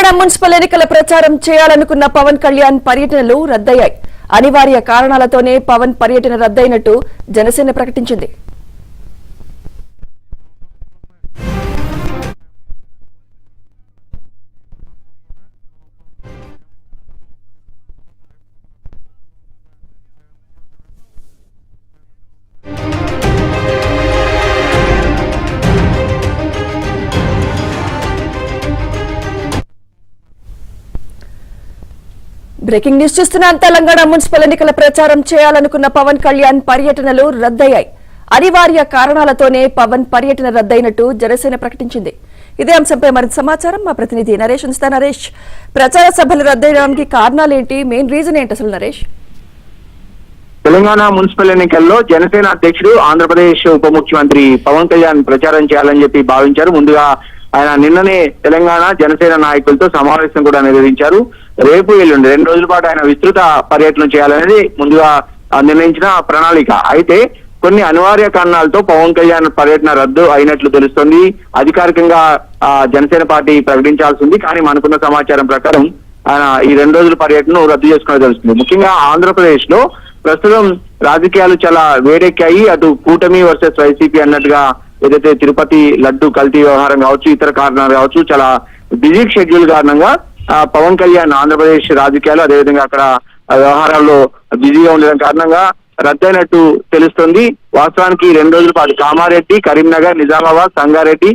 Telangana municipal ఎన్నికల ప్రచారం చేయాలనుకున్న పవన్ కళ్యాణ్ పర్యటనలు రద్దయ్యాయి. అనివార్య కారణాలతోనే పవన్ పర్యటన రద్దయినట్టు జనసేన ప్రకటించింది. బ్రేకింగ్ న్యూస్ చూస్తున్నాం. తెలంగాణ మున్సిపల్ ఎన్నికల ప్రచారం చేయాలనుకున్న పవన్ కళ్యాణ్ పర్యటనలు రద్దయ్యాయి. అనివార్య కారణాలతోనే పవన్ పర్యటన రద్దయినట్టు జనసేన ప్రకటించింది. ఇదే అంశంపై మరింత సమాచారం మా ప్రతినిధి నరేష్ ఉంచుతా. నరేష్, ప్రచార సభలు రద్దయడానికి కారణాలేంటి, మెయిన్ రీజన్ ఏంటి అసలు నరేష్? తెలంగాణ మున్సిపల్ ఎన్నికల్లో జనసేన అధ్యక్షుడు ఆంధ్రప్రదేశ్ ఉప ముఖ్యమంత్రి పవన్ కళ్యాణ్ ప్రచారం చేయాలని చెప్పి భావించారు. ముందుగా ఆయన నిన్ననే తెలంగాణ జనసేన నాయకులతో సమావేశం కూడా నిర్వహించారు. రేపు ఎల్లుండి 2 రోజుల పాటు ఆయన విస్తృత పర్యటన చేయాలనేది ముందుగా నిర్ణయించిన ప్రణాళిక. అయితే కొన్ని అనివార్య కారణాలతో పవన్ కళ్యాణ్ పర్యటన రద్దు అయినట్లు తెలుస్తోంది. అధికారికంగా జనసేన పార్టీ ప్రకటించాల్సింది, కానీ మనకున్న సమాచారం ప్రకారం ఆయన ఈ 2 రోజుల పర్యటనను రద్దు చేసుకుని తెలుస్తుంది. ముఖ్యంగా ఆంధ్రప్రదేశ్ లో ప్రస్తుతం రాజకీయాలు చాలా వేడెక్కాయి. అటు కూటమి వర్సెస్ వైసీపీ అన్నట్టుగా ఏదైతే తిరుపతి లడ్డు కల్తీ వ్యవహారం కావచ్చు, ఇతర కారణాలు కావచ్చు, చాలా బిజీ షెడ్యూల్ కారణంగా పవన్ కళ్యాణ్ ఆంధ్రప్రదేశ్ రాజకీయాలు అదేవిధంగా అక్కడ వ్యవహారాల్లో బిజీగా ఉండడం కారణంగా రద్దయినట్టు తెలుస్తుంది. వాస్తవానికి 2 రోజుల పాటు కామారెడ్డి, కరీంనగర్, నిజామాబాద్, సంగారెడ్డి,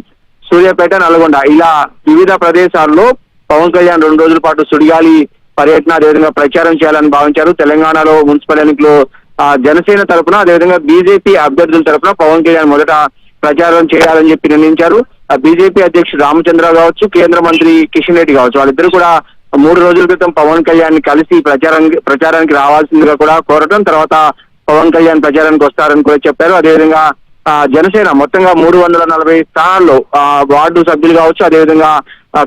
సూర్యాపేట, నల్గొండ ఇలా వివిధ ప్రదేశాల్లో పవన్ కళ్యాణ్ 2 రోజుల పాటు సుడిగాలి పర్యటన అదేవిధంగా ప్రచారం చేయాలని భావించారు. తెలంగాణలో మున్సిపల్ ఎన్నికలు జనసేన తరఫున అదేవిధంగా బీజేపీ అభ్యర్థుల తరఫున పవన్ కళ్యాణ్ మొదట ప్రచారం చేయాలని చెప్పి నిర్ణయించారు. బీజేపీ అధ్యక్షుడు రామచంద్ర కావచ్చు, కేంద్ర మంత్రి కిషన్ రెడ్డి కావచ్చు, వాళ్ళిద్దరు కూడా 3 రోజుల క్రితం పవన్ కళ్యాణ్ ని కలిసి ప్రచారానికి రావాల్సిందిగా కూడా కోరటం, తర్వాత పవన్ కళ్యాణ్ ప్రచారానికి వస్తారని కూడా చెప్పారు. అదేవిధంగా జనసేన మొత్తంగా 340 స్థానాల్లో వార్డు సభ్యులు కావచ్చు, అదేవిధంగా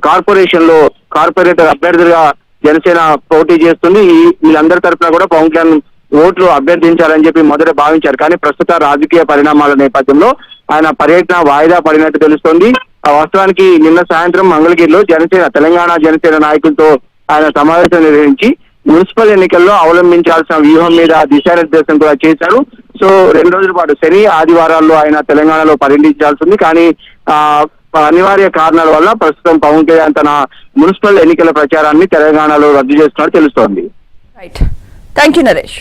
కార్పొరేషన్ లో కార్పొరేటర్ అభ్యర్థులుగా జనసేన పోటీ చేస్తుంది. వీళ్ళందరి తరఫున కూడా పవన్ కళ్యాణ్ ఓట్లు అభ్యర్థించాలని చెప్పి మొదట భావించారు. కానీ ప్రస్తుత రాజకీయ పరిణామాల నేపథ్యంలో ఆయన పర్యటన వాయిదా పడినట్టు తెలుస్తోంది. వాస్తవానికి నిన్న సాయంత్రం మంగళగిరిలో తెలంగాణ జనసేన నాయకులతో ఆయన సమావేశం నిర్వహించి మున్సిపల్ ఎన్నికల్లో అవలంబించాల్సిన వ్యూహం మీద దిశానిర్దేశం కూడా చేశారు. సో 2 రోజుల పాటు శని ఆదివారాల్లో ఆయన తెలంగాణలో పర్యటించాల్సింది, కానీ అనివార్య కారణాల వల్ల ప్రస్తుతం పవన్ కళ్యాణ్ తన మున్సిపల్ ఎన్నికల ప్రచారాన్ని తెలంగాణలో రద్దు చేస్తున్నట్టు తెలుస్తోంది. Right, thank you Naresh.